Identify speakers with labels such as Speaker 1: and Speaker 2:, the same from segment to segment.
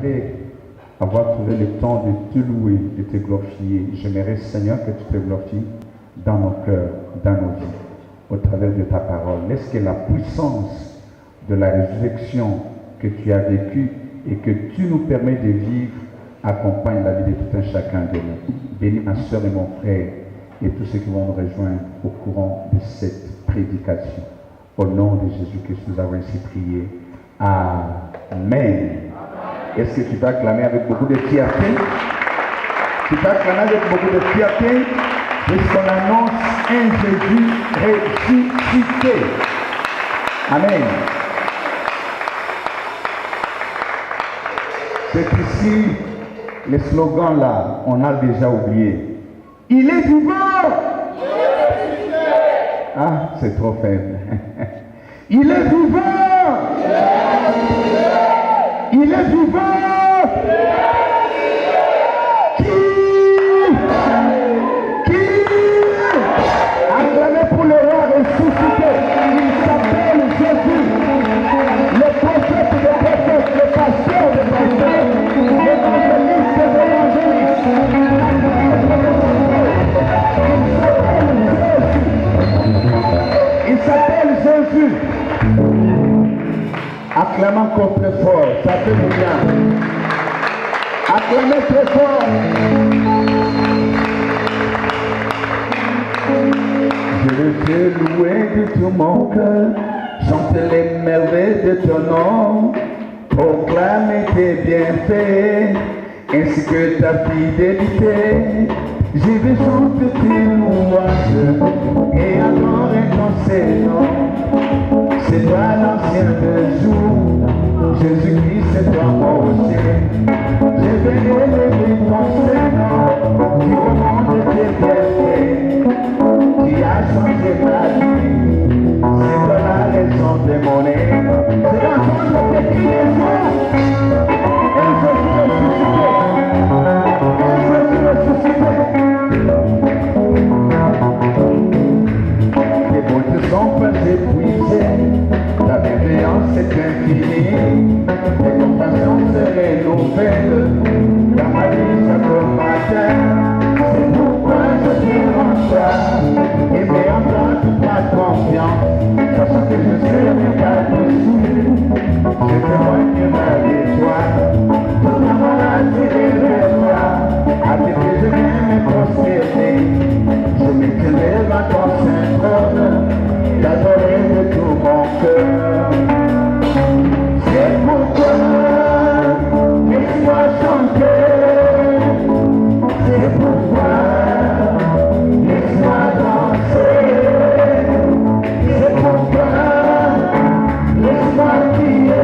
Speaker 1: après avoir trouvé le temps de te louer, de te glorifier, j'aimerais, Seigneur, que tu te glorifies dans nos cœurs, dans nos vies, au travers de ta parole. Laisse que la puissance de la résurrection que tu as vécue et que tu nous permets de vivre accompagne la vie de tout un chacun de nous. Bénis ma soeur et mon frère et tous ceux qui vont nous rejoindre au courant de cette prédication. Au nom de Jésus-Christ, nous avons ainsi prié. Amen. Est-ce que tu peux acclamer avec beaucoup de fierté? Tu peux acclamer avec beaucoup de fierté puisqu'on annonce un Jésus ressuscité. Amen. C'est ici, les slogans là, on a déjà oublié. Il est vivant! Ah, c'est trop faible. Il est vivant! Il est vivant! Qui? Acclamez pour le roi ressuscité. Il s'appelle Jésus. Le prophète des prophètes, le pasteur des pasteurs, l'évangéliste des évangélistes. Il s'appelle Jésus. Acclamez encore très fort, ça fait du bien. Acclamez très fort. Je veux te louer de tout mon cœur, chanter les merveilles de ton nom, proclamer tes bienfaits, ainsi que ta fidélité. Je vais chanter tes louanges et adorer ton Seigneur. C'est toi l'ancien de jour, Jésus-Christ c'est toi moi aussi. Je vais élever ton Seigneur, qui remonte tes bienfaits, qui a changé ma vie. C'est toi la raison de mon être. C'est la chose de qui est toi. Et Jésus ressuscité. Et Jésus ressuscité. Les bontés sont pas épuisées, ta bienveillance est infinie, tes compassions se renouvellent, dans ma vie chaque matin. C'est pourquoi je te rends toi, et mets en toi toute ma confiance, sachant que je serai pas dessus. Je témoigne ma victoire, tout l'amour attiré vers toi, à tes pieds je viens me prosterner. Je m'élève à ton saint trône, t'adorer de tout mon cœur. C'est pourquoi laisse-moi chanter. C'est pourquoi laisse-moi danser. C'est pourquoi laisse-moi crier.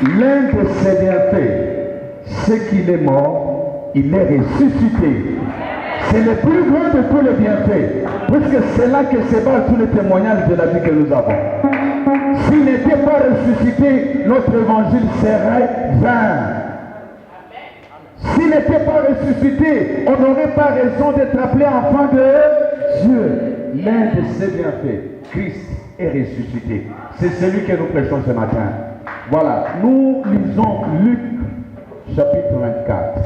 Speaker 1: L'un de ses bienfaits, c'est qu'il est mort, il est ressuscité. C'est le plus grand de tous les bienfaits, puisque c'est là que se basent tous les témoignages de la vie que nous avons. S'il n'était pas ressuscité, notre évangile serait vain. S'il n'était pas ressuscité, on n'aurait pas raison d'être appelé enfant de Dieu. L'un de ses bienfaits, Christ est ressuscité. C'est celui que nous prêchons ce matin. Voilà, nous lisons Luc chapitre 24.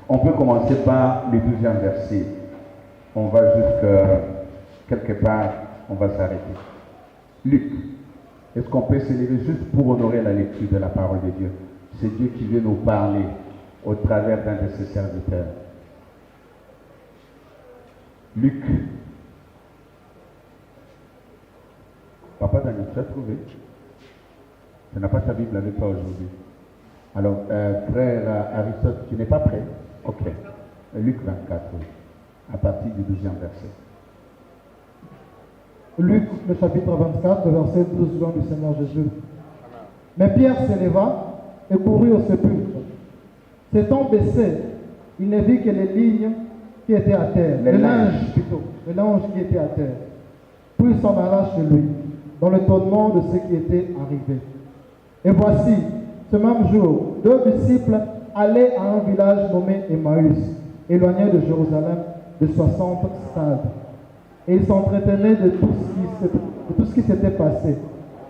Speaker 1: On peut commencer par le 12e verset. On va jusqu'à quelque part, on va s'arrêter. Luc, est-ce qu'on peut se lever juste pour honorer la lecture de la parole de Dieu? C'est Dieu qui veut nous parler au travers d'un de ses serviteurs. Luc. Papa Daniel, tu as trouvé? Tu n'as pas ta Bible avec toi aujourd'hui. Alors, frère Aristote, tu n'es pas prêt? Ok. Luc 24, oui. À partir du 12e verset.
Speaker 2: Luc, le chapitre 24, le verset 12 du Seigneur Jésus. Mais Pierre s'éleva et courut au sépulcre. S'étant baissé, il ne vit que les lignes qui étaient à terre. Le linge qui était à terre. Puis il s'en alla chez lui, dans l'étonnement de ce qui était arrivé. Et voici, ce même jour, 2 disciples allaient à un village nommé Emmaüs, éloigné de Jérusalem de 60 stades. Et ils s'entretenaient de tout ce qui s'était passé.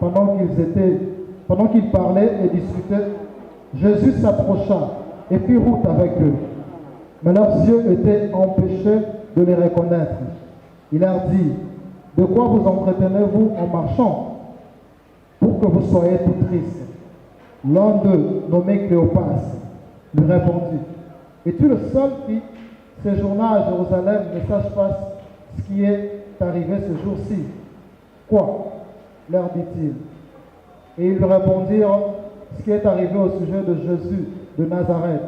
Speaker 2: Pendant qu'ils parlaient et discutaient, Jésus s'approcha et fit route avec eux. Mais leurs yeux étaient empêchés de les reconnaître. Il leur dit, de quoi vous entretenez-vous en marchant, pour que vous soyez tout tristes? L'un d'eux, nommé Cléopas, lui répondit, es-tu le seul qui séjourna à Jérusalem ne sache pas ce qui est arrivé ce jour-ci? Quoi? Leur dit-il. Et ils lui répondirent ce qui est arrivé au sujet de Jésus de Nazareth,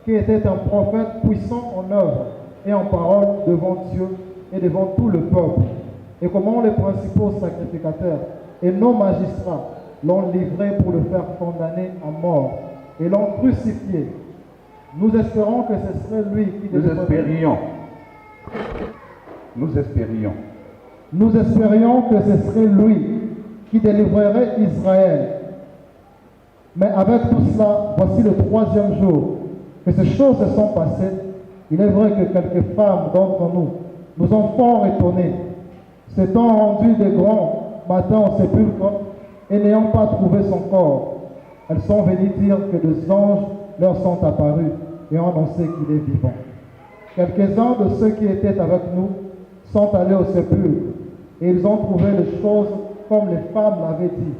Speaker 2: qui était un prophète puissant en œuvre et en parole devant Dieu et devant tout le peuple, et comment les principaux sacrificateurs et nos magistrats l'ont livré pour le faire condamner à mort et l'ont crucifié. Nous espérons que ce serait lui qui Nous espérions que ce serait lui qui délivrerait Israël. Mais avec tout cela, voici le 3e jour que ces choses se sont passées. Il est vrai que quelques femmes d'entre nous ont fort étonnés, s'étant rendues de grands matins au sépulcre et n'ayant pas trouvé son corps. Elles sont venues dire que des anges leur sont apparus et ont annoncé qu'il est vivant. Quelques-uns de ceux qui étaient avec nous sont allés au sépulcre et ils ont trouvé les choses comme les femmes l'avaient dit.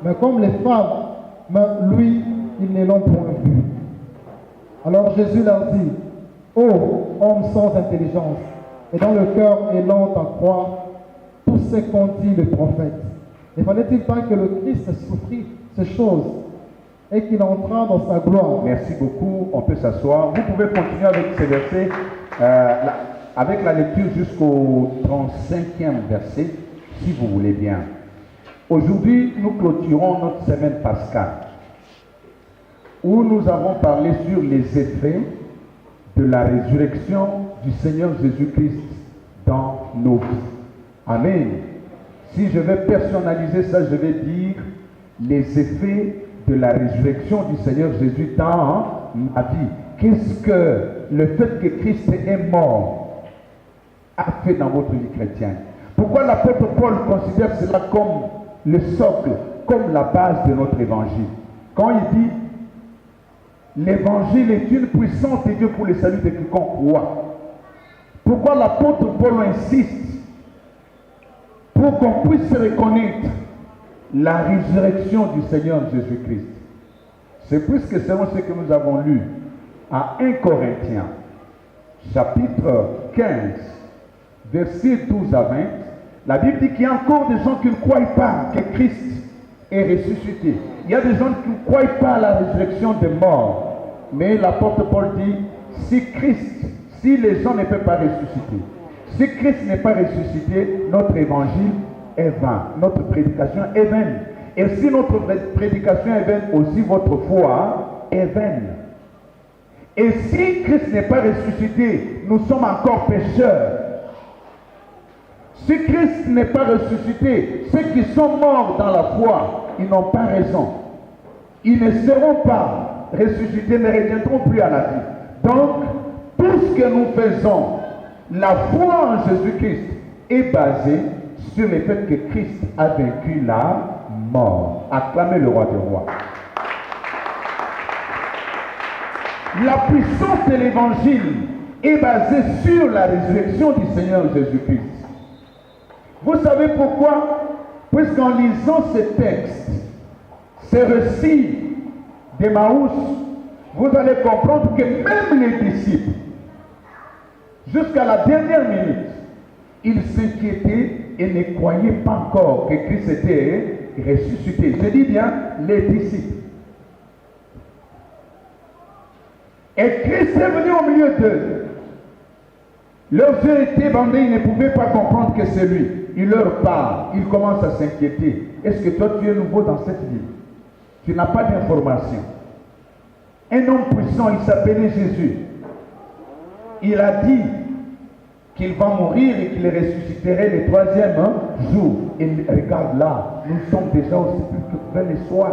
Speaker 2: Mais comme les femmes, lui, ils ne l'ont point vu. Alors Jésus leur dit, ô hommes sans intelligence, et dans le cœur est lent à croire tout ce qu'ont dit les prophètes. Ne fallait-il pas que le Christ souffrit ces choses et qu'il entra dans sa gloire?
Speaker 1: Merci beaucoup, on peut s'asseoir. Vous pouvez continuer avec ces versets, avec la lecture jusqu'au 35e verset, si vous voulez bien. Aujourd'hui, nous clôturons notre semaine pascale, où nous avons parlé sur les effets de la résurrection du Seigneur Jésus-Christ dans nos vies. Amen. Si je vais personnaliser ça, je vais dire les effets de la résurrection du Seigneur Jésus dans ma vie. Qu'est-ce que le fait que Christ est mort a fait dans votre vie chrétienne? Pourquoi l'apôtre Paul considère cela comme le socle, comme la base de notre évangile? Quand il dit l'évangile est une puissance de Dieu pour le salut de quiconque croit. Pourquoi l'apôtre Paul insiste pour qu'on puisse reconnaître la résurrection du Seigneur Jésus-Christ? C'est puisque selon ce que nous avons lu à 1 Corinthiens, chapitre 15, versets 12 à 20, la Bible dit qu'il y a encore des gens qui ne croient pas que Christ est ressuscité. Il y a des gens qui ne croient pas à la résurrection des morts. Mais l'apôtre Paul dit, si les gens ne peuvent pas ressusciter, si Christ n'est pas ressuscité, notre évangile est vain, notre prédication est vaine. Et si notre prédication est vaine, aussi votre foi est vaine. Et si Christ n'est pas ressuscité, nous sommes encore pécheurs. Si Christ n'est pas ressuscité, ceux qui sont morts dans la foi, ils n'ont pas raison. Ils ne seront pas ressuscités, ne reviendront plus à la vie. Donc, tout ce que nous faisons, la foi en Jésus-Christ est basée sur le fait que Christ a vaincu la mort. Acclamez le roi des rois. La puissance de l'évangile est basée sur la résurrection du Seigneur Jésus-Christ. Vous savez pourquoi? Puisqu'en lisant ces textes, ces récits d'Emmaüs, vous allez comprendre que même les disciples, jusqu'à la dernière minute, ils s'inquiétaient et ne croyaient pas encore que Christ était ressuscité. Je dis bien les disciples. Et Christ est venu au milieu d'eux. Leurs yeux étaient bandés, ils ne pouvaient pas comprendre que c'est lui. Il leur parle, ils commencent à s'inquiéter. Est-ce que toi tu es nouveau dans cette ville? Tu n'as pas d'information. Un homme puissant, il s'appelait Jésus. Il a dit qu'il va mourir et qu'il ressusciterait le troisième jour. Et regarde là, nous sommes déjà au sépulcre vers le soir.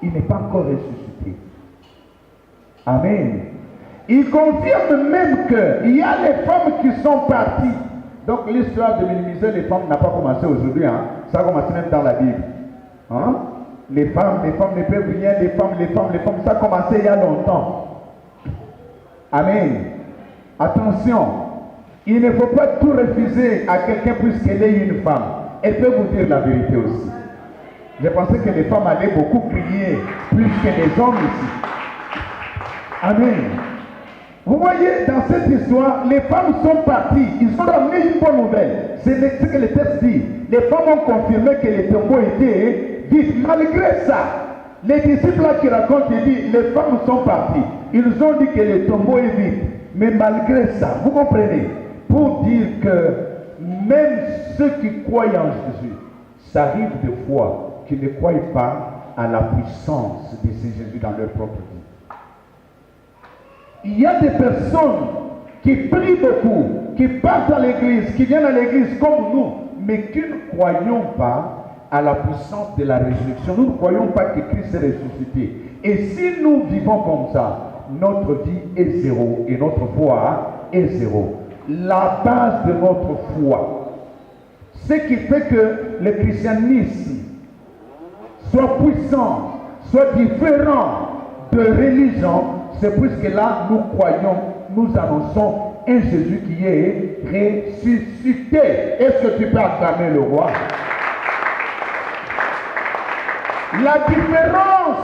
Speaker 1: Il n'est pas encore ressuscité. Amen. Il confirme même qu'il y a les femmes qui sont parties. Donc l'histoire de minimiser les femmes n'a pas commencé aujourd'hui. Hein? Ça a commencé même dans la Bible. Hein? Les femmes ne peuvent rien. Les femmes. Ça a commencé il y a longtemps. Amen. Attention. Il ne faut pas tout refuser à quelqu'un puisqu'elle est une femme. Elle peut vous dire la vérité aussi. Je pensais que les femmes allaient beaucoup prier plus que les hommes ici. Amen. Vous voyez, dans cette histoire, les femmes sont parties. Ils ont amené une bonne nouvelle. C'est ce que le texte dit. Les femmes ont confirmé que les tombeaux étaient vides. Malgré ça, les disciples là qui racontent, ils disent, les femmes sont parties. Ils ont dit que le tombeau est vide. Mais malgré ça, vous comprenez, pour dire que même ceux qui croient en Jésus, ça arrive des fois qu'ils ne croient pas à la puissance de ce Jésus dans leur propre vie. Il y a des personnes qui prient beaucoup, qui partent à l'église, qui viennent à l'église comme nous, mais qui ne croyons pas à la puissance de la résurrection. Nous ne croyons pas que Christ est ressuscité. Et si nous vivons comme ça, notre vie est zéro et notre foi est zéro. La base de notre foi, ce qui fait que le christianisme soit puissant, soit différent de religion, c'est puisque là, nous croyons, nous annonçons un Jésus qui est ressuscité. Est-ce que tu peux acclamer le roi? La différence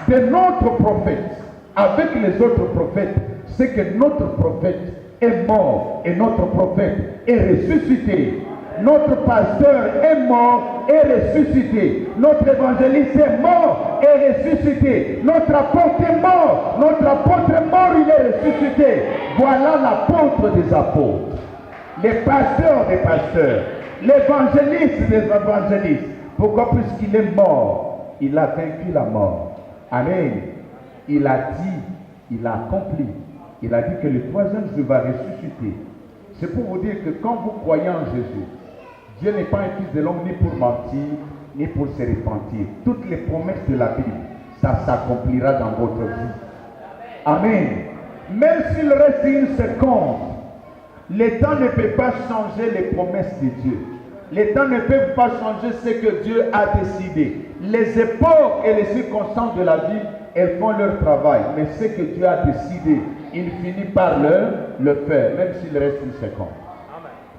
Speaker 1: de notre prophète avec les autres prophètes, c'est que notre prophète est mort et notre prophète est ressuscité. Notre pasteur est mort et ressuscité. Notre évangéliste est mort et ressuscité. Notre apôtre est mort. Notre apôtre est mort, il est ressuscité. Voilà l'apôtre des apôtres. Les pasteurs des pasteurs. L'évangéliste des évangélistes. Pourquoi? Puisqu'il est mort, il a vaincu la mort. Amen. Il a dit, il a accompli. Il a dit que le troisième jour va ressusciter. C'est pour vous dire que quand vous croyez en Jésus, Dieu n'est pas un fils de l'homme ni pour mentir, ni pour se repentir. Toutes les promesses de la Bible, ça s'accomplira dans votre vie. Amen. Même s'il reste une seconde, le temps ne peut pas changer les promesses de Dieu. Le temps ne peut pas changer ce que Dieu a décidé. Les époques et les circonstances de la vie, elles font leur travail. Mais ce que Dieu a décidé, il finit par le faire, même s'il reste une seconde.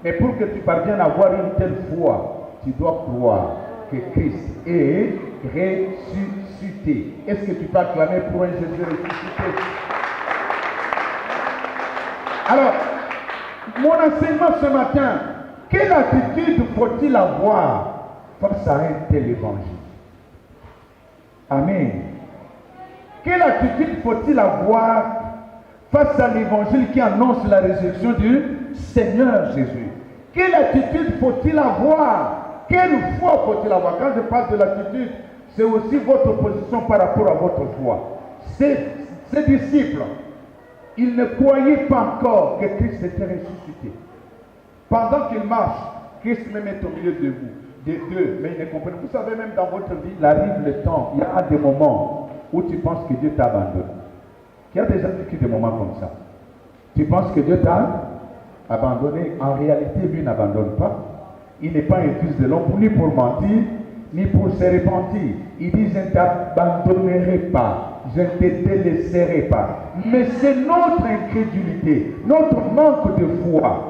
Speaker 1: Mais pour que tu parviennes à avoir une telle foi, tu dois croire que Christ est ressuscité. Est-ce que tu peux acclamer pour un Jésus ressuscité? Alors, mon enseignement ce matin, quelle attitude faut-il avoir face à un tel évangile? Amen. Quelle attitude faut-il avoir face à l'évangile qui annonce la résurrection du Seigneur Jésus? Quelle attitude faut-il avoir quelle foi faut-il avoir? Quand je parle de l'attitude, c'est aussi votre position par rapport à votre foi. Ces disciples, ils ne croyaient pas encore que Christ était ressuscité. Pendant qu'ils marchent, Christ me met au milieu de vous, des deux, mais ils ne comprennent pas. Vous savez, même dans votre vie, il arrive le temps, il y a des moments où tu penses que Dieu t'a abandonné. Il y a déjà vécu des moments comme ça. Tu penses que Dieu t'a abandonné. En réalité, lui n'abandonne pas. Il n'est pas un fils de l'homme, ni pour mentir, ni pour se repentir. Il dit, je ne t'abandonnerai pas, je ne te délaisserai pas. Mais c'est notre incrédulité, notre manque de foi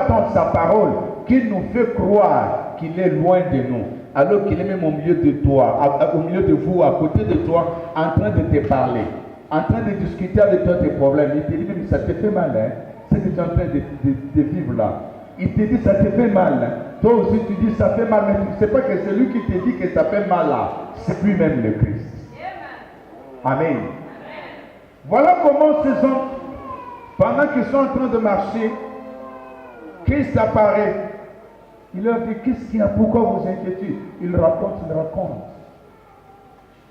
Speaker 1: dans sa parole qui nous fait croire qu'il est loin de nous. Alors qu'il est même au milieu de toi, au milieu de vous, à côté de toi, en train de te parler, en train de discuter avec toi tes problèmes. Il te dit même, ça te fait mal, hein, ce que tu es en train de vivre là. Il te dit, ça te fait mal. Hein. Toi aussi, tu dis, ça fait mal, mais tu ne sais pas que c'est lui qui te dit que ça fait mal là. C'est lui-même le Christ. Amen. Voilà comment ces hommes, pendant qu'ils sont en train de marcher, Christ apparaît. Il leur dit, qu'est-ce qu'il y a? Pourquoi vous inquiétez? Il raconte.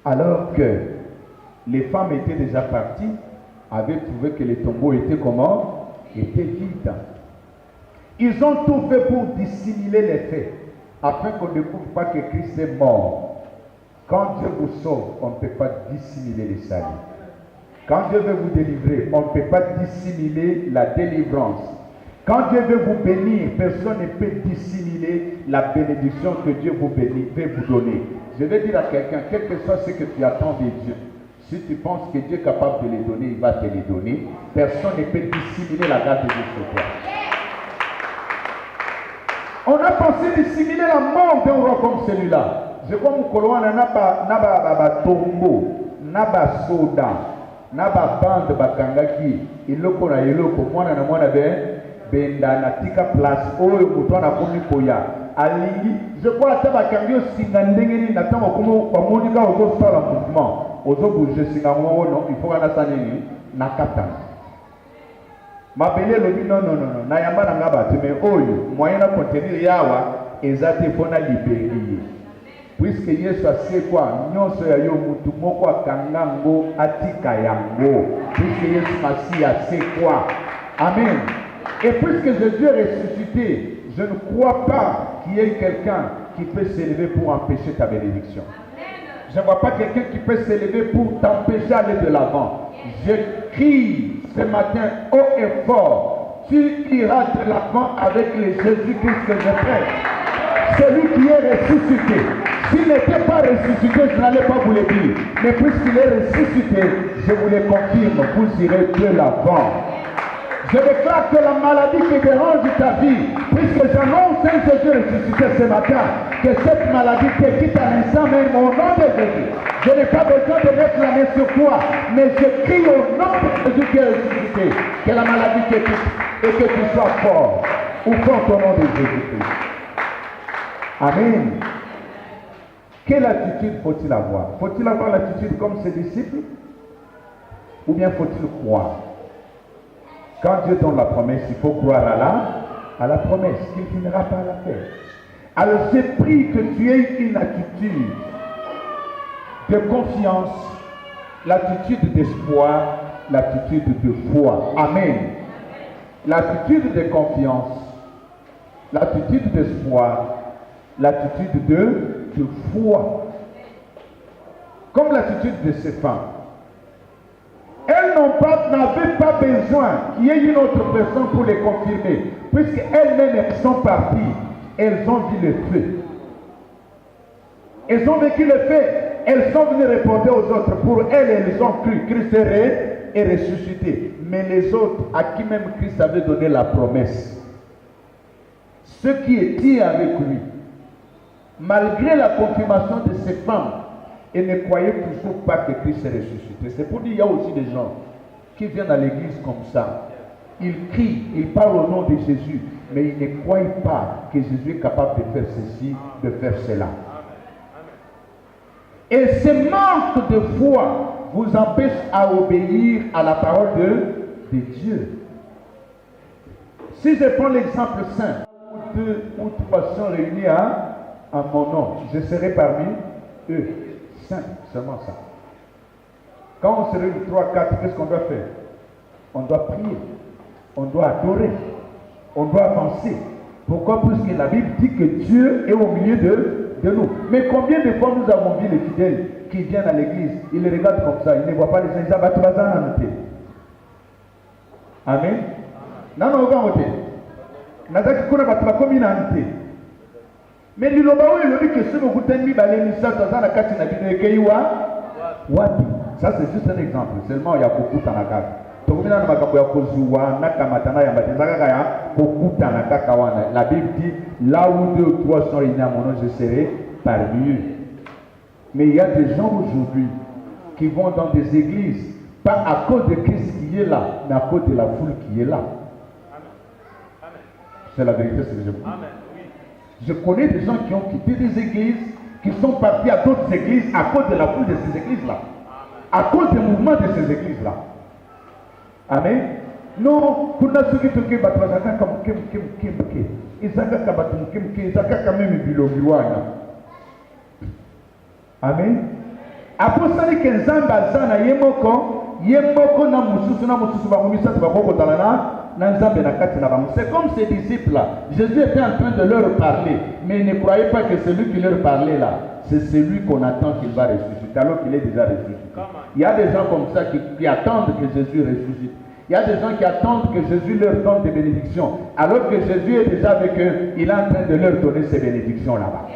Speaker 1: Alors que les femmes étaient déjà parties, avaient trouvé que les tombeaux étaient comment? Étaient vides. Ils ont tout fait pour dissimuler les faits, afin qu'on ne découvre pas que Christ est mort. Quand Dieu vous sauve, on ne peut pas dissimuler le salut. Quand Dieu veut vous délivrer, on ne peut pas dissimuler la délivrance. Quand Dieu veut vous bénir, personne ne peut dissimuler la bénédiction que Dieu veut vous donner. Je vais dire à quelqu'un, quel que soit ce que tu attends de Dieu, si tu penses que Dieu est capable de les donner, il va te les donner. Personne ne peut dissimuler la grâce de Dieu sur toi. On a pensé dissimuler la mort d'un roi comme celui-là. Je vois mon colon, naba tombo, naba soda, naba bande bakangaki, iloko na iloko, mwana na mwana benda na tika place, oyo mutwana komi koya. Alingi, je crois ata bakangi osinga ndengeni na tango komo kwa monika ozo sala mouvement, ozo bouger singa mwa non, il faut kana sanini na katanga. Mabele lobi non, na yamba na nga batu, mais oyo, moyen na contenir yawa, ezate fona libérer. Puisque Yesu ase kwa, nyonso ya yo mutu moko akangango atika yango. Puisque Yesu Masi ase kwa. Amen. Et puisque Jésus est ressuscité, je ne crois pas qu'il y ait quelqu'un qui peut s'élever pour empêcher ta bénédiction. Je ne vois pas quelqu'un qui peut s'élever pour t'empêcher d'aller de l'avant. Je crie ce matin haut et fort, tu iras de l'avant avec le Jésus-Christ que je prêche. Celui qui est ressuscité. S'il n'était pas ressuscité, je n'allais pas vous le dire. Mais puisqu'il est ressuscité, je vous le confirme, vous irez de l'avant. Je déclare que la maladie qui dérange ta vie, puisque j'annonce un Jésus ressuscité ce matin, que cette maladie te quitte à l'instant même au nom de Jésus. Je n'ai pas besoin de mettre la main sur toi, mais je crie au nom de Jésus qui est ressuscité, que la maladie te quitte et que tu sois fort. Ou fort au nom de Jésus-Christ. Amen. Quelle attitude faut-il avoir? Faut-il avoir l'attitude comme ses disciples? Ou bien faut-il croire? Quand Dieu donne la promesse, il faut croire à la promesse, qu'il finira par la faire. Alors j'ai pris que tu aies une attitude de confiance, l'attitude d'espoir, l'attitude de foi. Amen. L'attitude de confiance, l'attitude d'espoir, l'attitude de foi. Comme l'attitude de ces femmes. Elles n'avaient pas besoin qu'il y ait une autre personne pour les confirmer. Puisqu'elles-mêmes elles sont parties, elles ont vu le feu. Elles ont vécu le feu. Elles sont venues répondre aux autres. Pour elles, elles ont cru. Christ est ressuscité. Mais les autres, à qui même Christ avait donné la promesse, ceux qui étaient avec lui, malgré la confirmation de ces femmes, et ne croyez toujours pas que Christ est ressuscité. C'est pour dire qu'il y a aussi des gens qui viennent à l'église comme ça. Ils crient, ils parlent au nom de Jésus, mais ils ne croient pas que Jésus est capable de faire ceci, de faire cela. Et ce manque de foi vous empêche à obéir à la parole de Dieu. Si je prends l'exemple simple, 2 ou 3 sont réunis à mon nom, je serai parmi eux. Simple, seulement ça. Quand on se réunit 3, 4, qu'est-ce qu'on doit faire? On doit prier, on doit adorer, on doit avancer. Pourquoi? Parce que la Bible dit que Dieu est au milieu de nous. Mais combien de fois nous avons vu les fidèles qui viennent à l'église, ils les regardent comme ça, ils ne voient pas les gens, ils abattent la zanante. Amen. Non, non, on va voter. Nazaki kuna battu bakomi na nte. Mais liloba oyo elobi que soki okutani mibale misato aza na kati na bino ekei wapi? Ça c'est juste un exemple. Seulement il y a kokutana kaka. Tokomina na makambo ya kozuwa na kamatana ya mbateza kaka ya kokutana kaka wana. La Bible dit là où 2 ou 3 sont réunis à mon nom, je serai parmi eux. Mais il y a des gens aujourd'hui qui vont dans des églises, pas à cause de Christ qui est là, mais à cause de la foule qui est là. C'est la vérité, c'est ce que je vous dis. Je connais des gens qui ont quitté des églises, qui sont partis à d'autres églises à cause de la foule de ces églises-là. À cause des mouvements de ces églises-là. Amen. Non, kuna soki toke bato bazaka kamuke muke. Izaka kabatu muke, izaka kameme bilongi wana. Amen. Aposali ke nzambe aza na ye moko na mususu bakomisa bakokotana na nzambe na kati na bango. C'est comme ces disciples-là. Jésus était en train de leur parler, mais ne croyez pas que celui qui leur parlait là, c'est celui qu'on attend qu'il va ressusciter, alors qu'il est déjà ressuscité. Il y a des gens comme ça qui attendent que Jésus ressuscite. Il y a des gens qui attendent que Jésus leur donne des bénédictions, alors que Jésus est déjà avec eux, il est en train de leur donner ces bénédictions là-bas.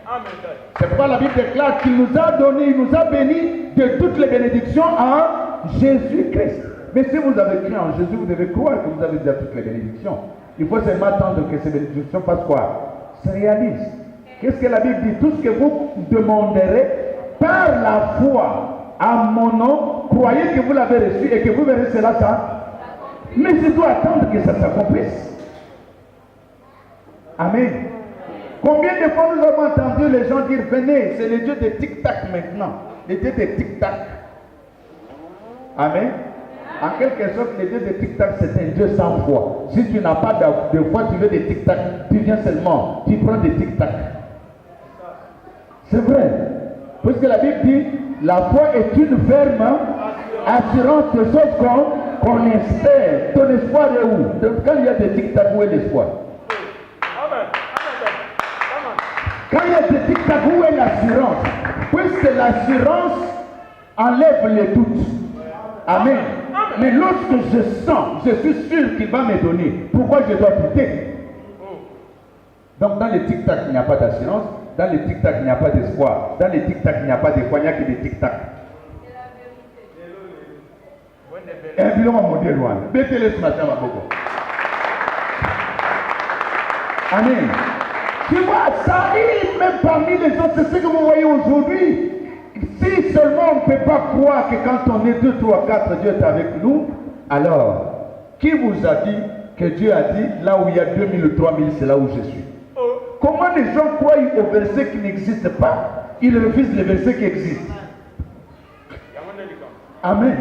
Speaker 1: Amen. C'est pourquoi la Bible déclare qu'il nous a donné, il nous a bénis de toutes les bénédictions en Jésus-Christ. Mais si vous avez cru en Jésus, vous devez croire que vous avez déjà toutes les bénédictions. Il faut seulement attendre que ces bénédictions fassent quoi? Se réalisent. Qu'est-ce que la Bible dit? Tout ce que vous demanderez par la foi à mon nom, croyez que vous l'avez reçu et que vous verrez cela, ça. Mais je dois attendre que ça s'accomplisse. Amen. Combien de fois nous avons entendu les gens dire, venez, c'est le Dieu de tic-tac maintenant. Le Dieu de tic-tac. Amen. En quelque sorte, le Dieu de tic-tac, c'est un Dieu sans foi. Si tu n'as pas de foi, tu veux des tic-tac, tu viens seulement, tu prends des tic-tac. C'est vrai. Parce que la Bible dit, la foi est une ferme assurance de choses qu'on espère. Ton espoir est où? Quand il y a des tic-tac, où est l'espoir? Quand il y a des tic-tac, où est l'assurance? Puisque l'assurance enlève les doutes. Amen. Mais lorsque je sens, je suis sûr qu'il va me donner, pourquoi je dois douter? Donc dans les tic-tac, il n'y a pas d'assurance. Dans les tic-tac, il n'y a pas d'espoir. Dans les tic-tac, il n'y a pas de foi, il n'y a que des tic-tac. Un bilan à modèle loin. Mettez-le ce matin, ma bobo. Amen. Tu vois, ça arrive même parmi les autres. C'est ce que vous voyez aujourd'hui. Si seulement on ne peut pas croire que quand on est 2, 3, 4, Dieu est avec nous, alors, qui vous a dit que Dieu a dit, là où il y a 2000 ou 3000, c'est là où je suis? Comment les gens croient au verset qui n'existe pas? Ils refusent les versets qui existent. Amen.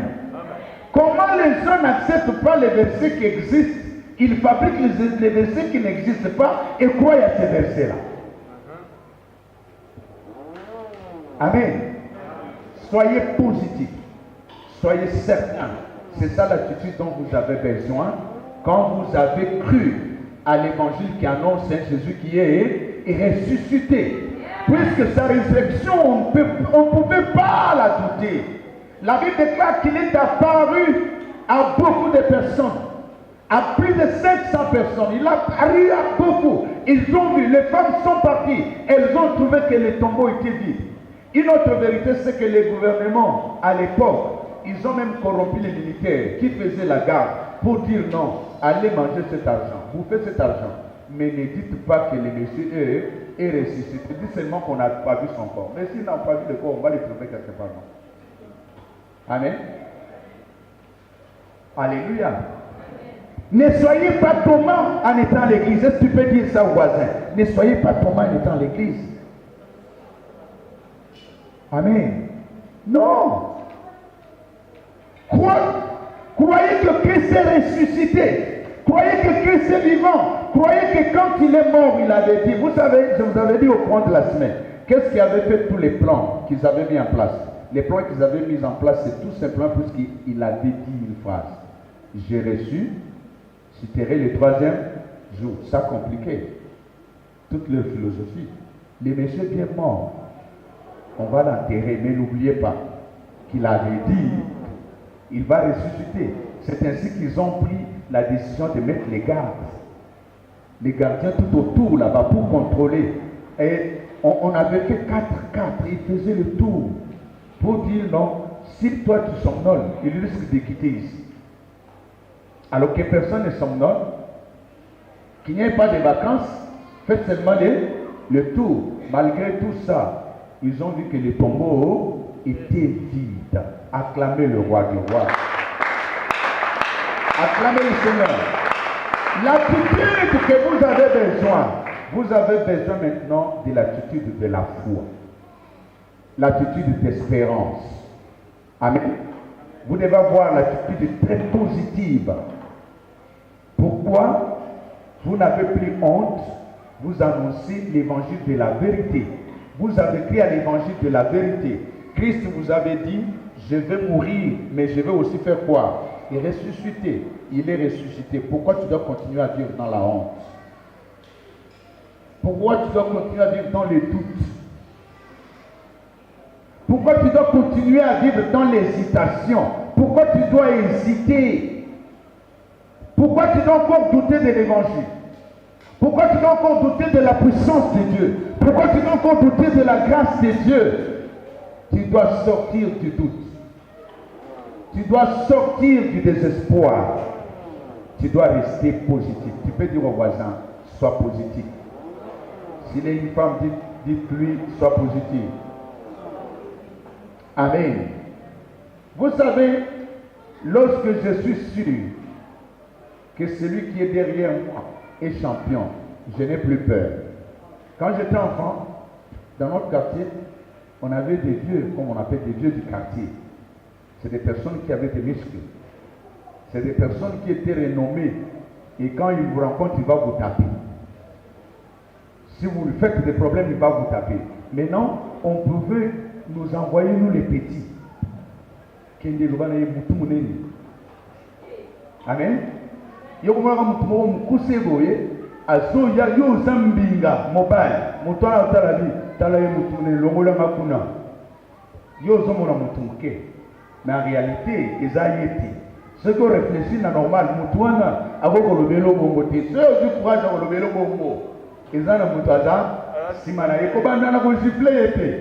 Speaker 1: Comment les gens n'acceptent pas les versets qui existent? Ils fabriquent les versets qui n'existent pas et croient à ces versets-là. Amen. Soyez positifs. Soyez certains. C'est ça l'attitude dont vous avez besoin quand vous avez cru à l'évangile qui annonce un Jésus qui est ressuscité. Puisque sa résurrection, on ne pouvait pas la douter. La Bible déclare qu'il est apparu à beaucoup de personnes. À plus de 500 personnes. Il a apparu à beaucoup. Ils ont vu, les femmes sont parties. Elles ont trouvé que les tombeaux étaient vides. Une autre vérité, c'est que les gouvernements, à l'époque, ils ont même corrompu les militaires qui faisaient la garde pour dire non, allez manger cet argent. Vous faites cet argent. Mais ne dites pas que le monsieur est ressuscité. Dites seulement qu'on n'a pas vu son corps. Mais s'il n'a pas vu le corps, on va le trouver quelque part. Amen. Alléluia. Ne soyez pas Thomas en étant à l'église. Est-ce que tu peux dire ça au voisin? Ne soyez pas Thomas en étant à l'église. Amen. Non. Croyez que Christ est ressuscité. Croyez que Christ est vivant. Croyez que quand il est mort, il avait dit, vous savez, je vous avais dit au cours de la semaine, qu'est-ce qui avait fait tous les plans qu'ils avaient mis en place? Les plans qu'ils avaient mis en place, c'est tout simplement parce qu'il avait dit une phrase. J'ai reçu, citerai le troisième jour. Ça compliqué. Toute leur philosophie. Les messieurs bien morts, on va l'enterrer, mais n'oubliez pas qu'il avait dit, il va ressusciter. C'est ainsi qu'ils ont pris la décision de mettre les gardes. Les gardiens tout autour là-bas pour contrôler. Et on avait fait 4-4, ils faisaient le tour pour dire non, si toi tu somnoles, il risque de quitter ici. Alors que personne ne somnole, qu'il n'y ait pas de vacances, faites seulement le tour. Malgré tout ça, ils ont vu que les tombeaux étaient vides. Acclamez le roi du roi. Acclamez le Seigneur. L'attitude que vous avez besoin maintenant de l'attitude de la foi. L'attitude d'espérance. Amen. Vous devez avoir l'attitude très positive. Pourquoi? Vous n'avez plus honte. Vous annoncez l'évangile de la vérité. Vous avez crié à l'évangile de la vérité. Christ vous avait dit, je vais mourir, mais je vais aussi faire quoi? Et ressusciter. Il est ressuscité. Pourquoi tu dois continuer à vivre dans la honte? Pourquoi tu dois continuer à vivre dans les doutes? Pourquoi tu dois continuer à vivre dans l'hésitation? Pourquoi tu dois hésiter? Pourquoi tu dois encore douter de l'évangile? Pourquoi tu dois encore douter de la puissance de Dieu? Pourquoi tu dois encore douter de la grâce de Dieu? Tu dois sortir du doute. Tu dois sortir du désespoir. Tu dois rester positif. Tu peux dire au voisin, sois positif. S'il est une femme, dites-lui, sois positif. Amen. Vous savez, lorsque je suis sûr que celui qui est derrière moi est champion, je n'ai plus peur. Quand j'étais enfant, dans notre quartier, on avait des vieux, comme on appelle des vieux du quartier. C'est des personnes qui avaient des muscles. C'est des personnes qui étaient renommées. Et quand il vous rencontre, il va vous taper. Si vous lui faites des problèmes, il va vous taper. Maintenant, on pouvait nous envoyer, nous les petits. Amen. Mais en réalité, ils ont été. Ceux qui réfléchissent, c'est normal. Moutouana, avec le vélo bombo, ceux qui ont courage avec le vélo bombo, ils ont un moutouaza, si malade, ils ont un giflé.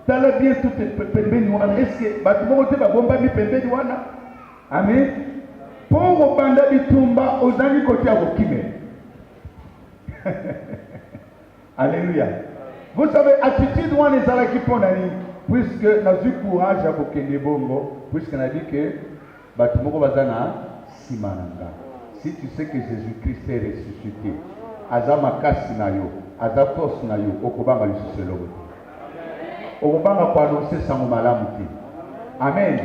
Speaker 1: T'as le bien tout est pembeni wana. Est-ce que batumo te ba bomba mi pembeni wana? Amen. Pour banda bitumba ozani côté à Bokime. Alléluia. Vous savez, attitude wana ezala ki ponani, puisque n'a eu courage à Bokende Bongo, puisque n'a dit que batumo bazana simananga. Si tu sais que Jésus-Christ est ressuscité, azama kasi na yo, aza force na yo, okobanga lisuselo. Obanga kwa annoncer sango malamu te. Amen.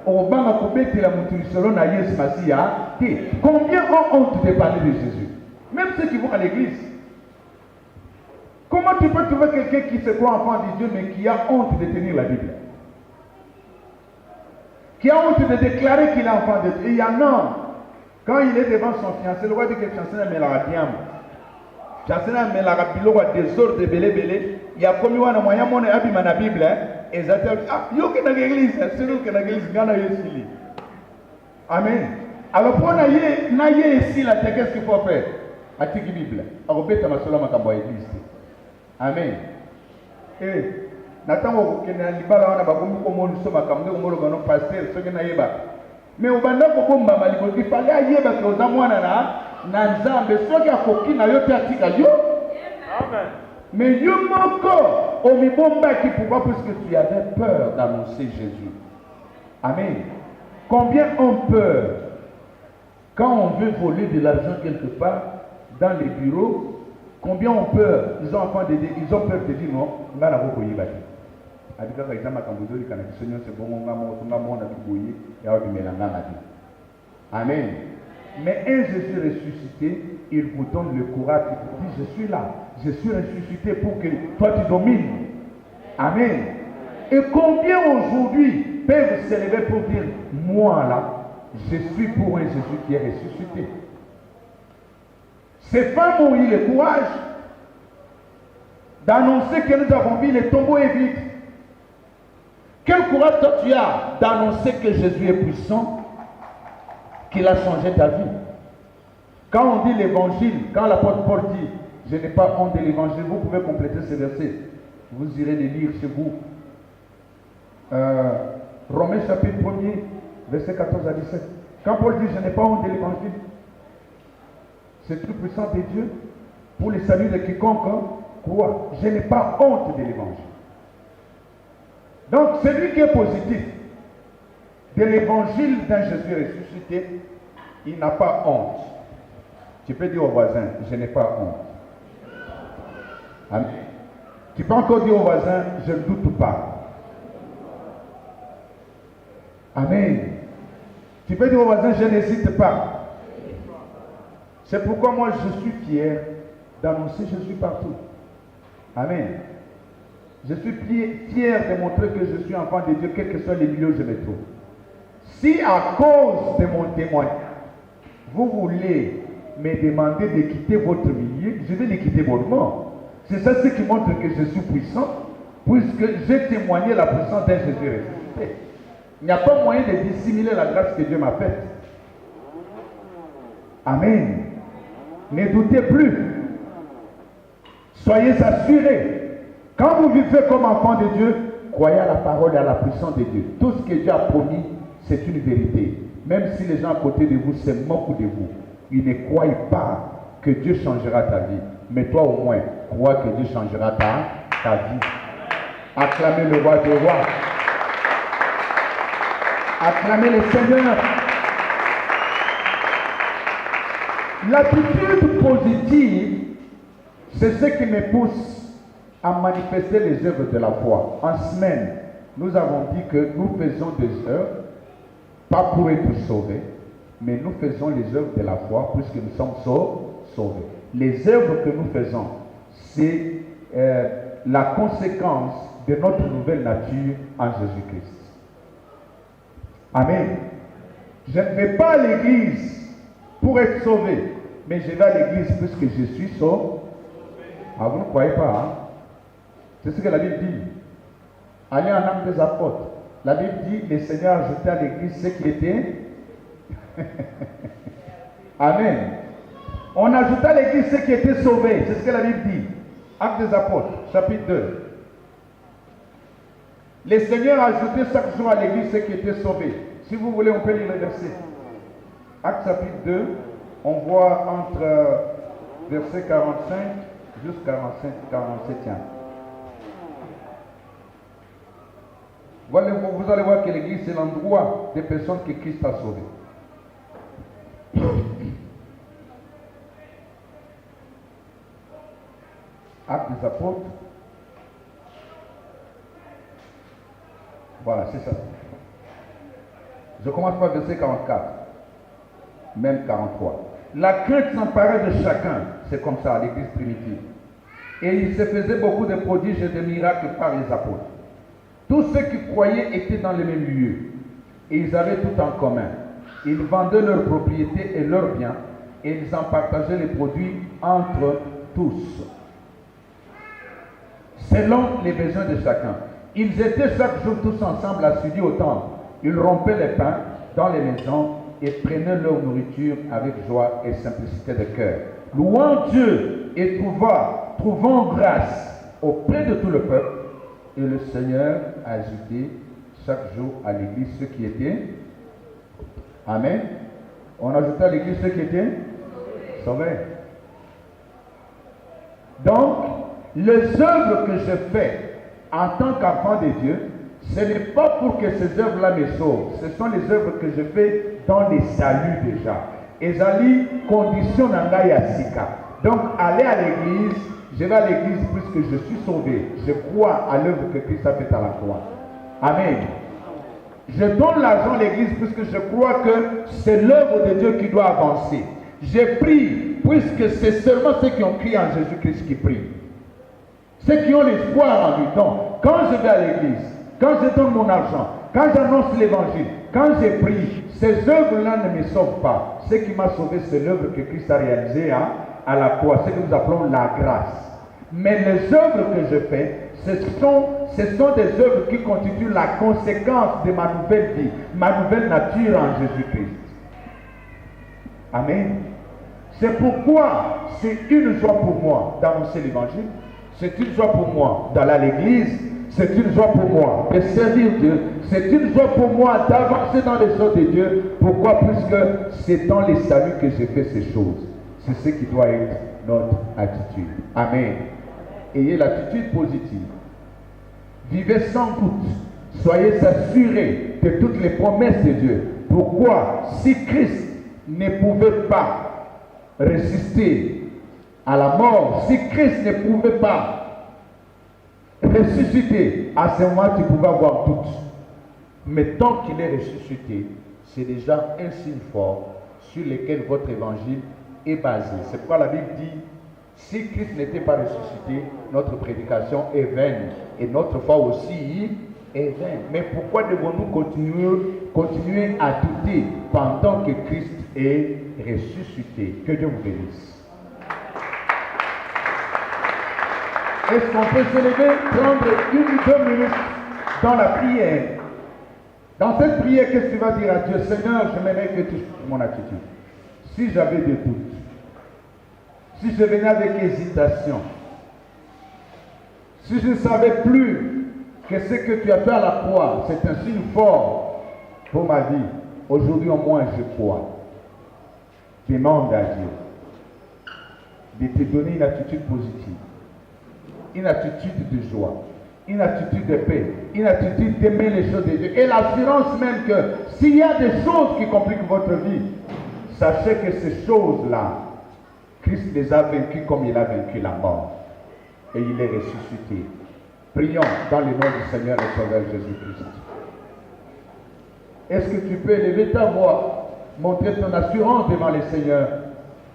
Speaker 1: Obanga kobetela mutu lisolo na Yesu Masia te. Combien ont honte de parler de Jésus? Même ceux qui vont à l'église. Comment tu peux trouver quelqu'un qui se croit enfant de Dieu mais qui a honte de tenir la Bible? Qui a honte de déclarer qu'il est enfant de Dieu? Il y en a. Quand il est devant son fiancé, le roi dit que le fiancé n'a pas la diamant. Chasena me la rapilo wa désordre de belé il y a comme wana moyen mon abima na Bible exactement yo que dans l'église c'est nous que dans l'église ngana yesili. Amen. Alors pour na ye ici là qu'est-ce qu'il faut faire? Atiki Bible. Arobeta masolo makambo ya église. Amen. Natango ko kena libala wana bakomi ko monu so makambo ko molo gano pasteur so kena yeba. Mais obanda ko bomba maliko il fallait yeba que oza mwana na nzambe soki akoki na yo te atika yo. Amen. Mais yo moko omibombaki pourquoi? Parce que tu avais peur d'annoncer Jésus. Amen. Combien ont peur quand on veut voler de l'argent quelque part dans les bureaux? Combien ont peur? Ils ont peur de dire non, on va la recueillir. Adika par exemple quand vous dites que le Seigneur c'est bon, on a tout bouillé et on a du mélange. Amen. Mais un Jésus ressuscité, il vous donne le courage, il vous dit, je suis là, je suis ressuscité pour que toi tu domines. Amen. Et combien aujourd'hui peuvent se lever pour dire, moi là, je suis pour un Jésus qui est ressuscité. Ces femmes ont eu le courage d'annoncer que nous avons vu le tombeau est vide. Quel courage toi tu as d'annoncer que Jésus est puissant, qu'il a changé ta vie. Quand on dit l'évangile, quand l'apôtre Paul dit, je n'ai pas honte de l'évangile, vous pouvez compléter ce verset. Vous irez les lire chez vous. Romains chapitre 1er, verset 14 à 17. Quand Paul dit, je n'ai pas honte de l'évangile, c'est le plus puissant de Dieu pour le salut de quiconque croit. Je n'ai pas honte de l'évangile. Donc, celui qui est positif de l'évangile d'un Jésus ressuscité, il n'a pas honte. Tu peux dire au voisin, je n'ai pas honte. Amen. Tu peux encore dire au voisin, je ne doute pas. Amen. Tu peux dire au voisin, je n'hésite pas. C'est pourquoi moi je suis fier d'annoncer Jésus partout. Amen. Je suis fier de montrer que je suis enfant de Dieu, quel que soit les milieux où je me trouve. Si à cause de mon témoignage, vous voulez me demander de quitter votre milieu, je vais les quitter bonnement. C'est ça ce qui montre que je suis puissant, puisque j'ai témoigné la puissance d'un Jésus ressuscité. Il n'y a pas moyen de dissimuler la grâce que Dieu m'a faite. Amen. Ne doutez plus. Soyez assurés. Quand vous vivez comme enfant de Dieu, croyez à la parole et à la puissance de Dieu. Tout ce que Dieu a promis, c'est une vérité. Même si les gens à côté de vous se moquent de vous, ils ne croient pas que Dieu changera ta vie. Mais toi au moins, crois que Dieu changera ta vie. Acclamez le roi des rois. Acclamez le Seigneur. L'attitude positive, c'est ce qui me pousse à manifester les œuvres de la foi. En semaine, nous avons dit que nous faisons des œuvres, pas pour être sauvés, mais nous faisons les œuvres de la foi puisque nous sommes sauvés. Les œuvres que nous faisons, c'est la conséquence de notre nouvelle nature en Jésus-Christ. Amen. Je ne vais pas à l'église pour être sauvé, mais je vais à l'église puisque je suis sauvé. Ah, vous ne croyez pas, hein? C'est ce que la Bible dit. Allez en Actes des Apôtres. La Bible dit, le Seigneur a ajouté à l'église ce qui était. Amen. On ajoute à l'église ce qui était sauvé. C'est ce que la Bible dit. Actes des Apôtres, chapitre 2. Le Seigneur a ajouté chaque jour à l'église ce qui était sauvé. Si vous voulez, on peut lire le verset. Actes chapitre 2, on voit entre verset 45 jusqu'à 47. Vous allez voir que l'église, c'est l'endroit des personnes que Christ a sauvées. Actes des Apôtres. Voilà, c'est ça. Je commence par verset 44, même 43. La crainte s'emparait de chacun, c'est comme ça, à l'église primitive. Et il se faisait beaucoup de prodiges et de miracles par les apôtres. Tous ceux qui croyaient étaient dans le même lieu, et ils avaient tout en commun. Ils vendaient leurs propriétés et leurs biens, et ils en partageaient les produits entre tous, selon les besoins de chacun. Ils étaient chaque jour tous ensemble assidus au temple. Ils rompaient les pains dans les maisons et prenaient leur nourriture avec joie et simplicité de cœur, louant Dieu et trouvant grâce auprès de tout le peuple. Et le Seigneur a ajouté chaque jour à l'église ceux qui étaient. Amen. On ajoutait à l'église ceux qui étaient sauvés. Donc, les œuvres que je fais en tant qu'enfant de Dieu, ce n'est pas pour que ces œuvres-là me sauvent. Ce sont les œuvres que je fais dans les saluts déjà. Ezali condition n'anga sika. Donc, aller à l'église, je vais à l'église puisque je suis sauvé. Je crois à l'œuvre que Christ a faite à la croix. Amen. Je donne l'argent à l'église puisque je crois que c'est l'œuvre de Dieu qui doit avancer. Je prie puisque c'est seulement ceux qui ont crié en Jésus-Christ qui prient. Ceux qui ont l'espoir en lui. Donc, quand je vais à l'église, quand je donne mon argent, quand j'annonce l'évangile, quand je prie, ces œuvres-là ne me sauvent pas. Ce qui m'a sauvé, c'est l'œuvre que Christ a réalisée à la croix, ce que nous appelons la grâce. Mais les œuvres que je fais, ce sont des œuvres qui constituent la conséquence de ma nouvelle vie, ma nouvelle nature en Jésus-Christ. Amen. C'est pourquoi c'est une joie pour moi d'annoncer l'évangile, c'est une joie pour moi d'aller à l'église, c'est une joie pour moi de servir Dieu, c'est une joie pour moi d'avancer dans les choses de Dieu. Pourquoi? Puisque c'est dans les saluts que j'ai fait ces choses. C'est ce qui doit être notre attitude. Amen. Ayez l'attitude positive. Vivez sans doute. Soyez assurés de toutes les promesses de Dieu. Pourquoi? Si Christ ne pouvait pas résister à la mort, si Christ ne pouvait pas ressusciter, à ce moment tu pouvais avoir doute. Mais tant qu'il est ressuscité, c'est déjà un signe fort sur lequel votre évangile est basé. C'est pourquoi la Bible dit, si Christ n'était pas ressuscité, notre prédication est vaine et notre foi aussi est vaine. Mais pourquoi devons-nous continuer à douter pendant que Christ est ressuscité? Que Dieu vous bénisse. Est-ce qu'on peut se lever, prendre 1 ou 2 minutes dans la prière? Dans cette prière, qu'est-ce que tu vas dire à Dieu? Seigneur, j'aimerais que tu changes mon attitude. Si j'avais des doutes, si je venais avec hésitation, si je ne savais plus que ce que tu as fait à la croix, c'est un signe fort pour ma vie, aujourd'hui au moins je crois. Demande à Dieu de te donner une attitude positive, une attitude de joie, une attitude de paix, une attitude d'aimer les choses de Dieu. Et l'assurance même que s'il y a des choses qui compliquent votre vie, sachez que ces choses-là, Christ les a vaincues comme il a vaincu la mort. Et il est ressuscité. Prions dans le nom du Seigneur et Sauveur Jésus-Christ. Est-ce que tu peux élever ta voix, montrer ton assurance devant le Seigneur,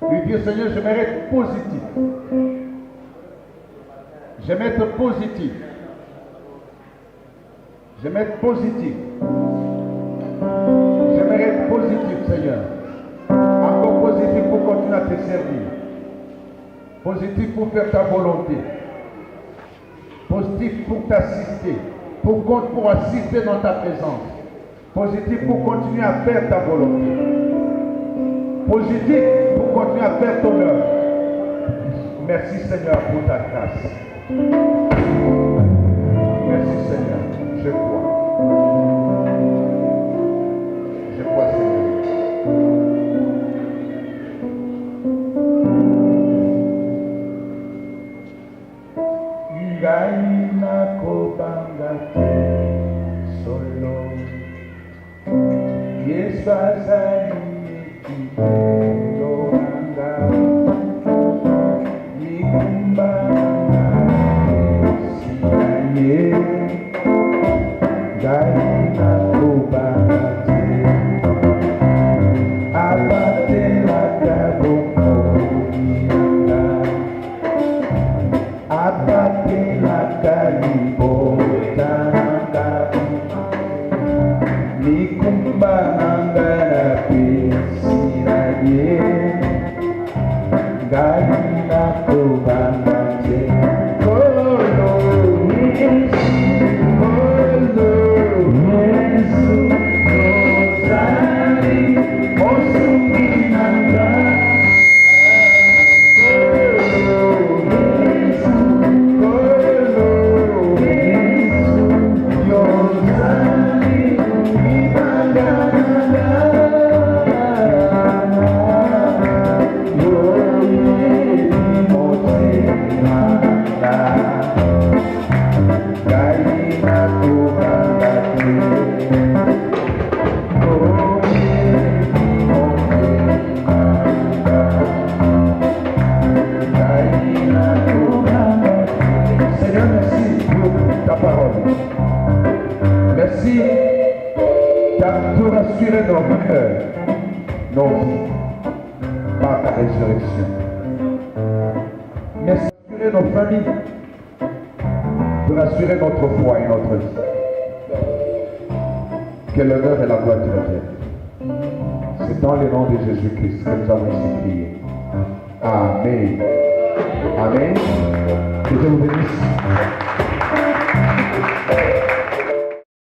Speaker 1: lui dire, Seigneur, j'aimerais être positif. J'aime être positif. J'aime être positif. J'aimerais être positif, Seigneur. Encore positif pour continuer à te servir. Positif pour faire ta volonté. Positif pour t'assister. Pour assister dans ta présence. Positif pour continuer à faire ta volonté. Positif pour continuer à faire ton œuvre. Merci Seigneur pour ta grâce. Merci Seigneur, je crois. Je crois Seigneur. Igaina kobangate solo. Yesazali kiloanga. Nikumba. Gaina kubate abate la kabongo nianga abate la kalibota nikumba angara pesiraye gaina kubate Rassurer nos cœurs, nos vies, par ta résurrection. rassurer nos familles, de rassurer notre foi et notre vie. Que l'honneur et la gloire te reviennent. C'est dans le nom de Jésus-Christ que nous avons ici prié. Amen. Amen. Que Dieu vous bénisse.